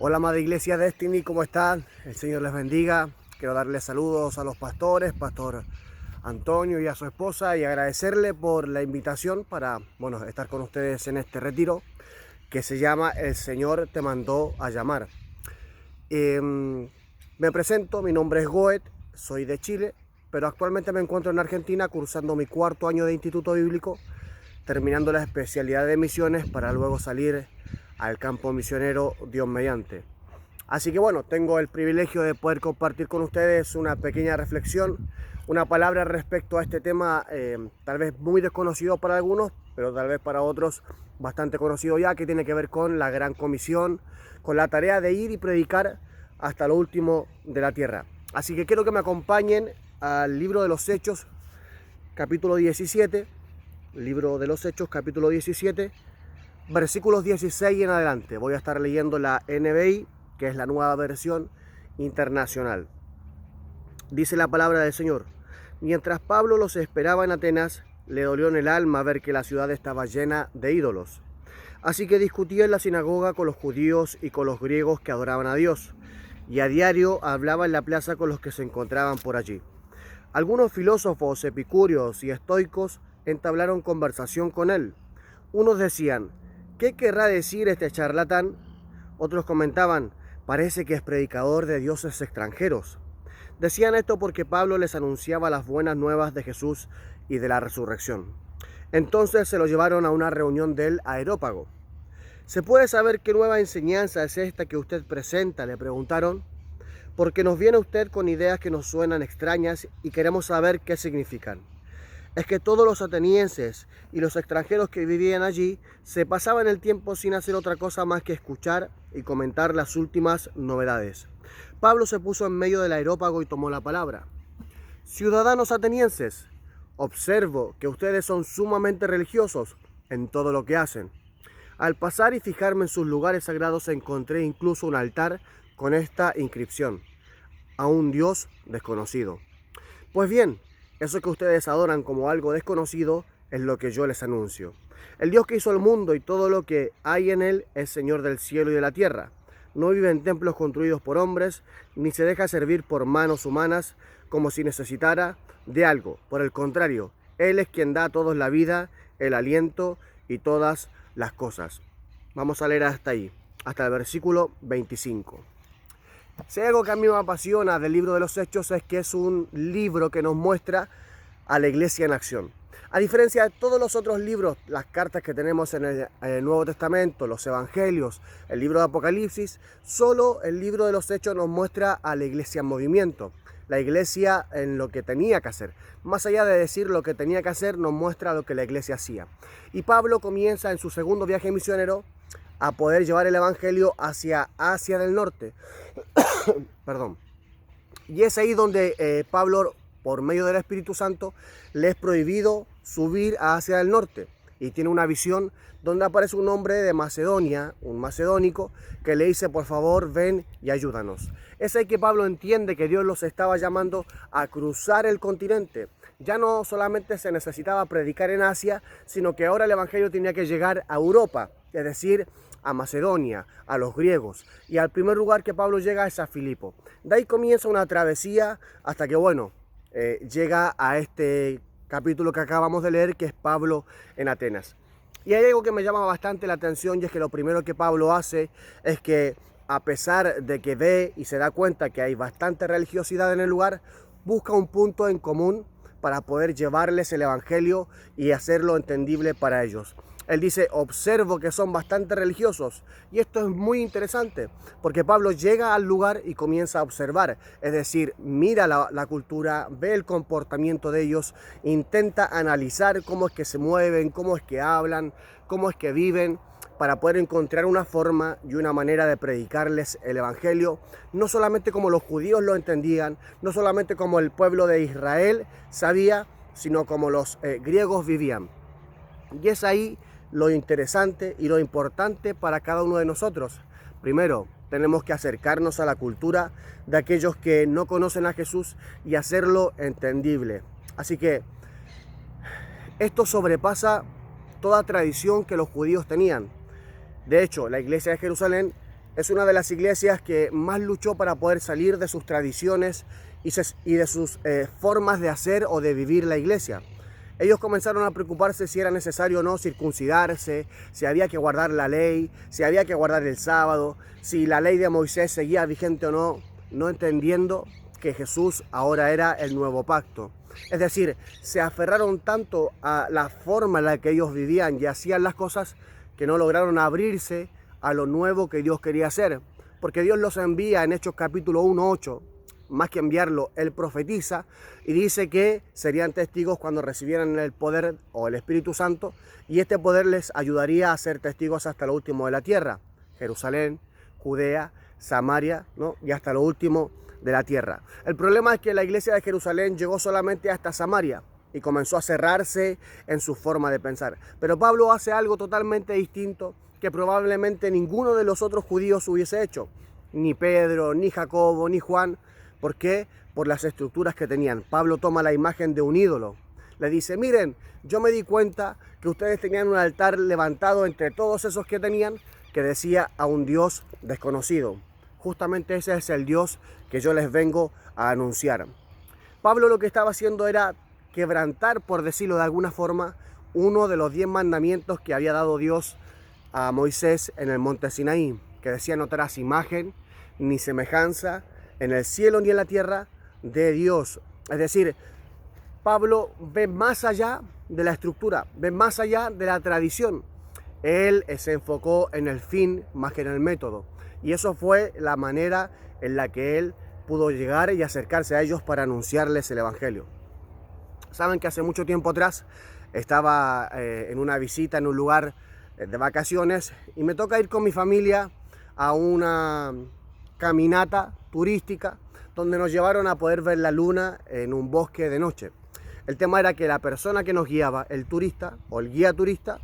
Hola, amada Iglesia Destiny, ¿cómo están? El Señor les bendiga. Quiero darles saludos a los pastores, Pastor Antonio y a su esposa, y agradecerle por la invitación para, estar con ustedes en este retiro que se llama El Señor te mandó a llamar. Me presento, mi nombre es Goet, soy de Chile, pero actualmente me encuentro en Argentina cursando mi cuarto año de Instituto Bíblico, terminando la especialidad de misiones para luego salir al campo misionero Dios mediante. Así que bueno, tengo el privilegio de poder compartir con ustedes una pequeña reflexión, una palabra respecto a este tema, tal vez muy desconocido para algunos, pero tal vez para otros bastante conocido ya, que tiene que ver con la gran comisión, con la tarea de ir y predicar hasta lo último de la tierra. Así que quiero que me acompañen al libro de los Hechos, capítulo 17, libro de los Hechos, capítulo 17, versículos 16 en adelante. Voy a estar leyendo la NBI, que es la nueva versión internacional. Dice la palabra del Señor: mientras Pablo los esperaba en Atenas, le dolió en el alma ver que la ciudad estaba llena de ídolos. Así que discutía en la sinagoga con los judíos y con los griegos que adoraban a Dios, y a diario hablaba en la plaza con los que se encontraban por allí. Algunos filósofos epicúreos y estoicos entablaron conversación con él. Unos decían: ¿qué querrá decir este charlatán? Otros comentaban: parece que es predicador de dioses extranjeros. Decían esto porque Pablo les anunciaba las buenas nuevas de Jesús y de la resurrección. Entonces se lo llevaron a una reunión del Areópago. ¿Se puede saber qué nueva enseñanza es esta que usted presenta?, le preguntaron. Porque nos viene usted con ideas que nos suenan extrañas y queremos saber qué significan. Es que todos los atenienses y los extranjeros que vivían allí se pasaban el tiempo sin hacer otra cosa más que escuchar y comentar las últimas novedades. Pablo se puso en medio del areópago y tomó la palabra. Ciudadanos atenienses, observo que ustedes son sumamente religiosos en todo lo que hacen. Al pasar y fijarme en sus lugares sagrados encontré incluso un altar con esta inscripción: a un Dios desconocido. Pues bien, eso que ustedes adoran como algo desconocido es lo que yo les anuncio. El Dios que hizo el mundo y todo lo que hay en él es Señor del cielo y de la tierra. No vive en templos construidos por hombres, ni se deja servir por manos humanas como si necesitara de algo. Por el contrario, Él es quien da a todos la vida, el aliento y todas las cosas. Vamos a leer hasta ahí, hasta el versículo 25. Si hay algo que a mí me apasiona del libro de los Hechos es que es un libro que nos muestra a la iglesia en acción. A diferencia de todos los otros libros, las cartas que tenemos en el Nuevo Testamento, los Evangelios, el libro de Apocalipsis, solo el libro de los Hechos nos muestra a la iglesia en movimiento, la iglesia en lo que tenía que hacer. Más allá de decir lo que tenía que hacer, nos muestra lo que la iglesia hacía. Y Pablo comienza en su segundo viaje misionero a poder llevar el Evangelio hacia Asia del Norte. Perdón. Y es ahí donde Pablo, por medio del Espíritu Santo, le es prohibido subir a Asia del Norte. Y tiene una visión donde aparece un hombre de Macedonia, un macedónico, que le dice: por favor, ven y ayúdanos. Es ahí que Pablo entiende que Dios los estaba llamando a cruzar el continente. Ya no solamente se necesitaba predicar en Asia, sino que ahora el Evangelio tenía que llegar a Europa, es decir, a Macedonia, a los griegos. Y al primer lugar que Pablo llega es a Filipo. De ahí comienza una travesía hasta que, llega a este capítulo que acabamos de leer, que es Pablo en Atenas. Y hay algo que me llama bastante la atención, y es que lo primero que Pablo hace es que, a pesar de que ve y se da cuenta que hay bastante religiosidad en el lugar, busca un punto en común para poder llevarles el Evangelio y hacerlo entendible para ellos. Él dice: observo que son bastante religiosos. Y esto es muy interesante, porque Pablo llega al lugar y comienza a observar. Es decir, mira la cultura, ve el comportamiento de ellos, intenta analizar cómo es que se mueven, cómo es que hablan, cómo es que viven, para poder encontrar una forma y una manera de predicarles el Evangelio, no solamente como los judíos lo entendían, no solamente como el pueblo de Israel sabía, sino como los griegos vivían. Y es ahí lo interesante y lo importante para cada uno de nosotros. Primero, tenemos que acercarnos a la cultura de aquellos que no conocen a Jesús y hacerlo entendible. Así que esto sobrepasa toda tradición que los judíos tenían. De hecho, la iglesia de Jerusalén Es una de las iglesias que más luchó para poder salir de sus tradiciones y de sus formas de hacer o de vivir la iglesia. Ellos comenzaron a preocuparse si era necesario o no circuncidarse, si había que guardar la ley, si había que guardar el sábado, si la ley de Moisés seguía vigente o no, no entendiendo que Jesús ahora era el nuevo pacto. Es decir, se aferraron tanto a la forma en la que ellos vivían y hacían las cosas que no lograron abrirse a lo nuevo que Dios quería hacer. Porque Dios los envía en Hechos capítulo 1:8. Más que enviarlo, Él profetiza y dice que serían testigos cuando recibieran el poder o el Espíritu Santo, y este poder les ayudaría a ser testigos hasta lo último de la tierra. Jerusalén, Judea, Samaria, ¿no? Y hasta lo último de la tierra. El problema es que la iglesia de Jerusalén llegó solamente hasta Samaria y comenzó a cerrarse en su forma de pensar. Pero Pablo hace algo totalmente distinto que probablemente ninguno de los otros judíos hubiese hecho. Ni Pedro, ni Jacobo, ni Juan. ¿Por qué? Por las estructuras que tenían. Pablo toma la imagen de un ídolo. Le dice, miren, yo me di cuenta que ustedes tenían un altar levantado entre todos esos que tenían que decía a un Dios desconocido. Justamente ese es el Dios que yo les vengo a anunciar. Pablo lo que estaba haciendo era quebrantar, por decirlo de alguna forma, uno de los 10 mandamientos que había dado Dios a Moisés en el monte Sinaí, que decía no tendrás imagen ni semejanza en el cielo ni en la tierra de Dios. Es decir, Pablo ve más allá de la estructura, ve más allá de la tradición. Él se enfocó en el fin más que en el método. Y eso fue la manera en la que él pudo llegar y acercarse a ellos para anunciarles el Evangelio. Saben que hace mucho tiempo atrás estaba en una visita en un lugar de vacaciones y me toca ir con mi familia a una caminata turística donde nos llevaron a poder ver la luna en un bosque de noche. El tema era que la persona que nos guiaba, el turista o el guía turista,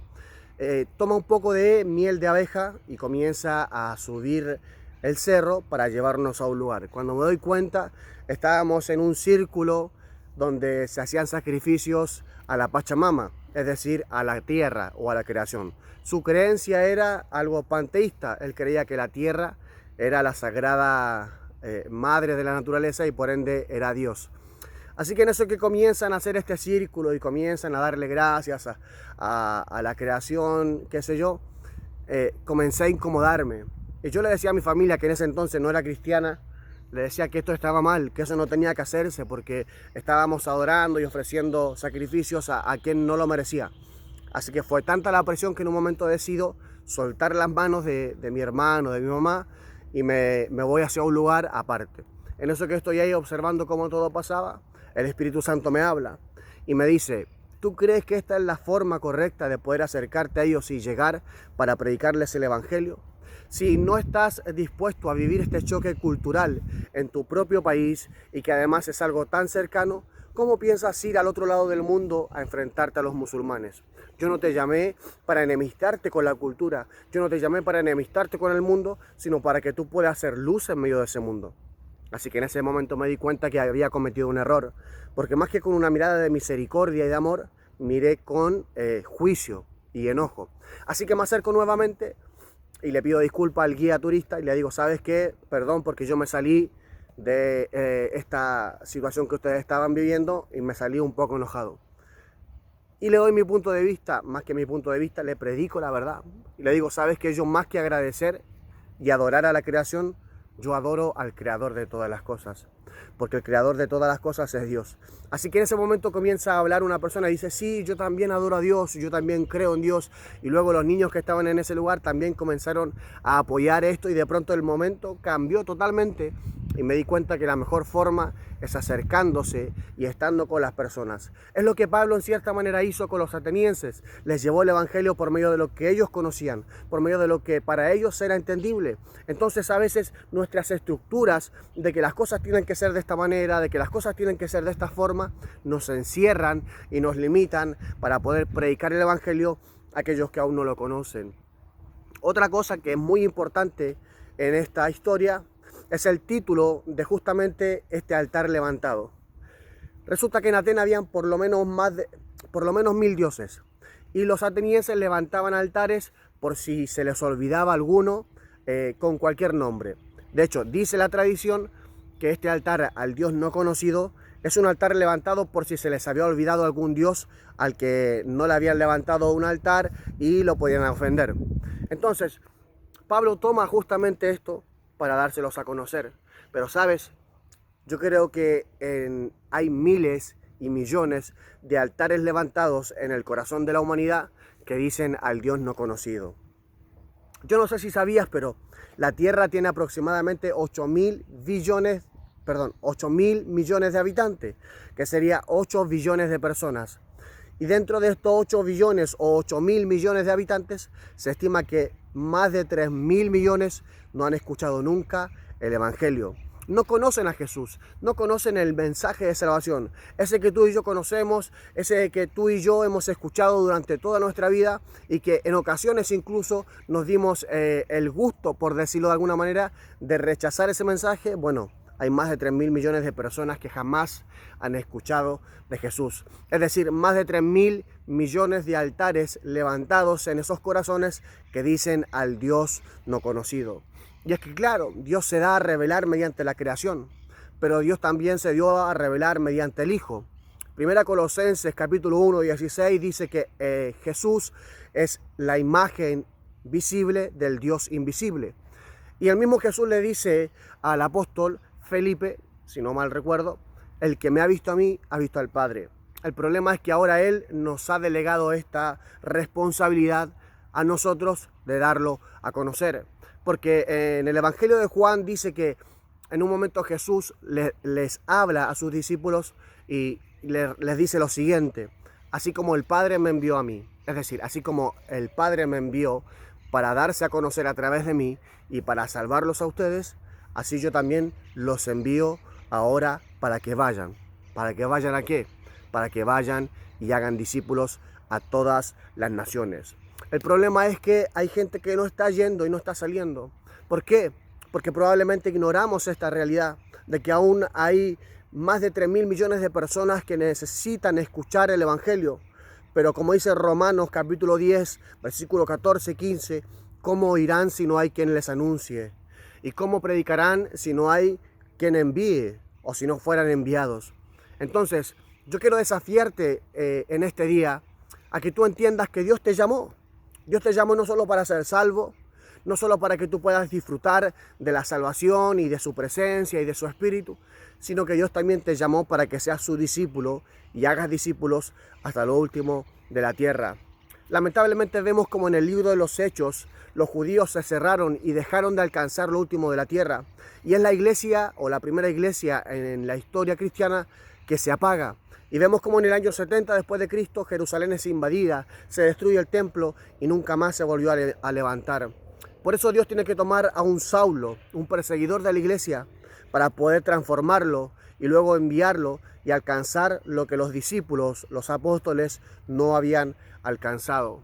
toma un poco de miel de abeja y comienza a subir el cerro para llevarnos a un lugar. Cuando me doy cuenta, estábamos en un círculo donde se hacían sacrificios a la Pachamama, es decir, a la tierra o a la creación. Su creencia era algo panteísta. Él creía que la tierra era la sagrada madre de la naturaleza y por ende era Dios. Así que en eso que comienzan a hacer este círculo y comienzan a darle gracias a la creación, qué sé yo, comencé a incomodarme. Y yo le decía a mi familia, que en ese entonces no era cristiana, le decía que esto estaba mal, que eso no tenía que hacerse porque estábamos adorando y ofreciendo sacrificios a quien no lo merecía. Así que fue tanta la presión que en un momento decido soltar las manos de mi hermano, de mi mamá, y me voy hacia un lugar aparte. En eso que estoy ahí observando cómo todo pasaba, el Espíritu Santo me habla y me dice, ¿tú crees que esta es la forma correcta de poder acercarte a ellos y llegar para predicarles el Evangelio? Si no estás dispuesto a vivir este choque cultural en tu propio país y que además es algo tan cercano, ¿cómo piensas ir al otro lado del mundo a enfrentarte a los musulmanes? Yo no te llamé para enemistarte con la cultura, yo no te llamé para enemistarte con el mundo, sino para que tú puedas hacer luz en medio de ese mundo. Así que en ese momento me di cuenta que había cometido un error, porque más que con una mirada de misericordia y de amor, miré con juicio y enojo. Así que me acerco nuevamente y le pido disculpas al guía turista y le digo, ¿sabes qué? Perdón porque yo me salí de esta situación que ustedes estaban viviendo y me salí un poco enojado. Y le doy mi punto de vista, más que mi punto de vista, le predico la verdad. Y le digo, ¿sabes qué? Yo más que agradecer y adorar a la creación, yo adoro al creador de todas las cosas, porque el creador de todas las cosas es Dios. Así que en ese momento comienza a hablar una persona y dice, sí, yo también adoro a Dios, yo también creo en Dios. Y luego los niños que estaban en ese lugar también comenzaron a apoyar esto y de pronto el momento cambió totalmente y me di cuenta que la mejor forma es acercándose y estando con las personas. Es lo que Pablo en cierta manera hizo con los atenienses. Les llevó el Evangelio por medio de lo que ellos conocían, por medio de lo que para ellos era entendible. Entonces a veces nuestras estructuras de que las cosas tienen que ser de esta manera, de que las cosas tienen que ser de esta forma, nos encierran y nos limitan para poder predicar el Evangelio a aquellos que aún no lo conocen. Otra cosa que es muy importante en esta historia es el título de justamente este altar levantado. Resulta que en Atenas habían por lo menos 1000 dioses y los atenienses levantaban altares por si se les olvidaba alguno, con cualquier nombre. De hecho, dice la tradición que este altar al Dios no conocido es un altar levantado por si se les había olvidado algún Dios al que no le habían levantado un altar y lo podían ofender. Entonces, Pablo toma justamente esto para dárselos a conocer. Pero, ¿sabes? Yo creo que hay miles y millones de altares levantados en el corazón de la humanidad que dicen al Dios no conocido. Yo no sé si sabías, pero la Tierra tiene aproximadamente 8 mil millones de habitantes, que sería 8 billones de personas. Y dentro de estos 8 billones o 8 mil millones de habitantes, se estima que más de 3 mil millones no han escuchado nunca el Evangelio. No conocen a Jesús, no conocen el mensaje de salvación, ese que tú y yo conocemos, ese que tú y yo hemos escuchado durante toda nuestra vida y que en ocasiones incluso nos dimos el gusto, por decirlo de alguna manera, de rechazar ese mensaje. Bueno, hay más de 3 mil millones de personas que jamás han escuchado de Jesús. Es decir, más de 3 mil millones de altares levantados en esos corazones que dicen al Dios no conocido. Y es que claro, Dios se da a revelar mediante la creación, pero Dios también se dio a revelar mediante el Hijo. Primera Colosenses capítulo 1, 16 dice que Jesús es la imagen visible del Dios invisible. Y el mismo Jesús le dice al apóstol Felipe, si no mal recuerdo, el que me ha visto a mí, ha visto al Padre. El problema es que ahora Él nos ha delegado esta responsabilidad a nosotros de darlo a conocer. Porque en el Evangelio de Juan dice que en un momento Jesús les habla a sus discípulos y les dice lo siguiente: así como el Padre me envió a mí, es decir, así como el Padre me envió para darse a conocer a través de mí y para salvarlos a ustedes, así yo también los envío ahora para que vayan. ¿Para que vayan a qué? Para que vayan y hagan discípulos a todas las naciones. El problema es que hay gente que no está yendo y no está saliendo. ¿Por qué? Porque probablemente ignoramos esta realidad de que aún hay más de 3 mil millones de personas que necesitan escuchar el Evangelio. Pero como dice Romanos capítulo 10, versículo 14, 15, ¿cómo irán si no hay quien les anuncie? ¿Y cómo predicarán si no hay quien envíe o si no fueran enviados? Entonces, yo quiero desafiarte en este día a que tú entiendas que Dios te llamó. Dios te llamó no solo para ser salvo, no solo para que tú puedas disfrutar de la salvación y de su presencia y de su espíritu, sino que Dios también te llamó para que seas su discípulo y hagas discípulos hasta lo último de la tierra. Lamentablemente vemos como en el libro de los Hechos los judíos se cerraron y dejaron de alcanzar lo último de la tierra. Y es la iglesia o la primera iglesia en la historia cristiana que se apaga. Y vemos como en el año 70 después de Cristo Jerusalén es invadida, se destruye el templo y nunca más se volvió a levantar. Por eso Dios tiene que tomar a un Saulo, un perseguidor de la iglesia, para poder transformarlo y luego enviarlo y alcanzar lo que los discípulos, los apóstoles, no habían alcanzado.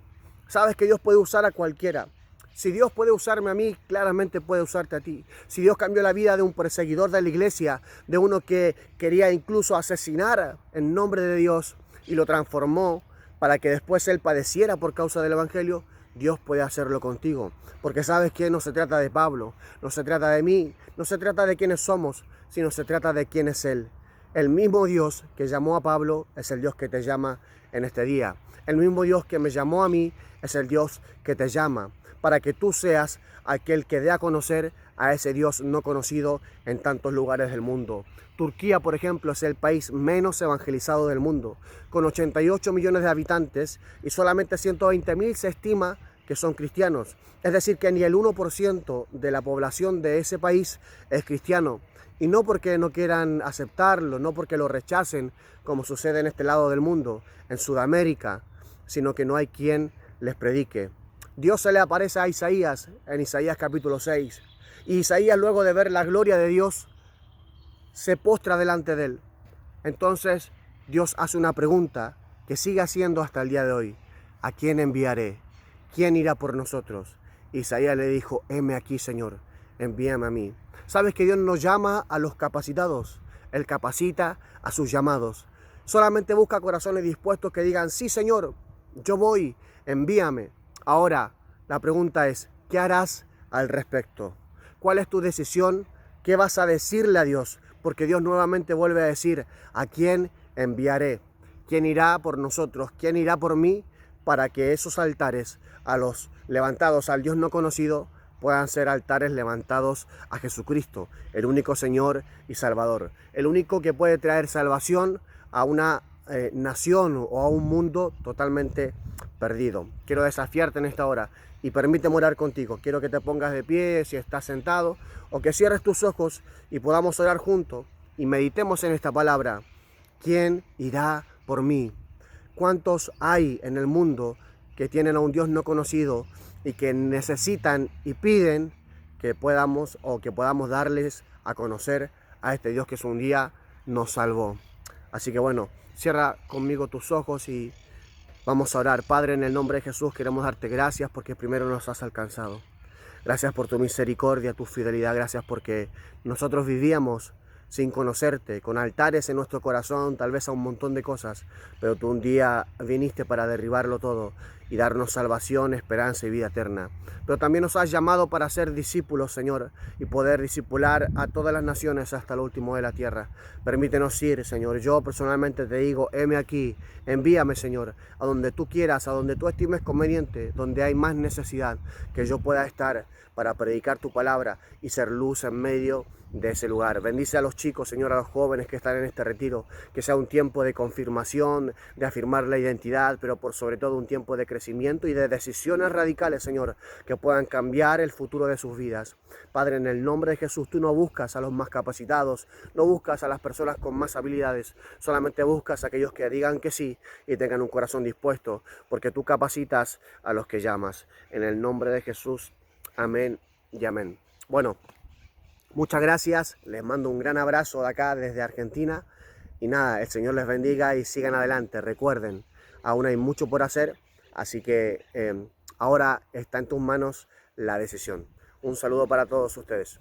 Sabes que Dios puede usar a cualquiera. Si Dios puede usarme a mí, claramente puede usarte a ti. Si Dios cambió la vida de un perseguidor de la iglesia, de uno que quería incluso asesinar en nombre de Dios y lo transformó para que después él padeciera por causa del Evangelio, Dios puede hacerlo contigo. Porque sabes que no se trata de Pablo, no se trata de mí, no se trata de quiénes somos, sino se trata de quién es Él. El mismo Dios que llamó a Pablo es el Dios que te llama en este día. El mismo Dios que me llamó a mí es el Dios que te llama, para que tú seas aquel que dé a conocer a ese Dios no conocido en tantos lugares del mundo. Turquía, por ejemplo, es el país menos evangelizado del mundo, con 88 millones de habitantes y solamente 120.000 se estima que son cristianos. Es decir, que ni el 1% de la población de ese país es cristiano. Y no porque no quieran aceptarlo, no porque lo rechacen, como sucede en este lado del mundo, en Sudamérica, sino que no hay quien les predique. Dios se le aparece a Isaías en Isaías capítulo 6. Y Isaías, luego de ver la gloria de Dios, se postra delante de él. Entonces Dios hace una pregunta que sigue haciendo hasta el día de hoy. ¿A quién enviaré? ¿Quién irá por nosotros? Isaías le dijo: heme aquí, Señor, envíame a mí. ¿Sabes que Dios nos llama a los capacitados? Él capacita a sus llamados. Solamente busca corazones dispuestos que digan: sí, Señor, yo voy, envíame. Ahora, la pregunta es: ¿qué harás al respecto? ¿Cuál es tu decisión? ¿Qué vas a decirle a Dios? Porque Dios nuevamente vuelve a decir, ¿a quién enviaré? ¿Quién irá por nosotros? ¿Quién irá por mí? Para que esos altares a los levantados al Dios no conocido puedan ser altares levantados a Jesucristo, el único Señor y Salvador, el único que puede traer salvación a una nación o a un mundo totalmente perdido. Quiero desafiarte en esta hora y permíteme orar contigo. Quiero que te pongas de pie si estás sentado o que cierres tus ojos y podamos orar juntos y meditemos en esta palabra. ¿Quién irá por mí? ¿Cuántos hay en el mundo que tienen a un Dios no conocido y que necesitan y piden que podamos darles a conocer a este Dios que un día nos salvó? Así que bueno, cierra conmigo tus ojos y vamos a orar. Padre, en el nombre de Jesús queremos darte gracias porque primero nos has alcanzado. Gracias por tu misericordia, tu fidelidad. Gracias porque nosotros vivíamos sin conocerte, con altares en nuestro corazón, tal vez a un montón de cosas, pero tú un día viniste para derribarlo todo y darnos salvación, esperanza y vida eterna. Pero también nos has llamado para ser discípulos, Señor, y poder discipular a todas las naciones hasta el último de la tierra. Permítenos ir, Señor. Yo personalmente te digo, heme aquí, envíame, Señor, a donde tú quieras, a donde tú estimes conveniente, donde hay más necesidad, que yo pueda estar para predicar tu palabra y ser luz en medio de ese lugar. Bendice a los chicos, Señor, a los jóvenes que están en este retiro, que sea un tiempo de confirmación, de afirmar la identidad, pero por sobre todo un tiempo de crecimiento y de decisiones radicales, Señor, que puedan cambiar el futuro de sus vidas. Padre, en el nombre de Jesús, tú no buscas a los más capacitados, no buscas a las personas con más habilidades, solamente buscas a aquellos que digan que sí y tengan un corazón dispuesto, porque tú capacitas a los que llamas. En el nombre de Jesús, amén y amén. Bueno, muchas gracias, les mando un gran abrazo de acá desde Argentina y nada, el Señor les bendiga y sigan adelante. Recuerden, aún hay mucho por hacer, así que ahora está en tus manos la decisión. Un saludo para todos ustedes.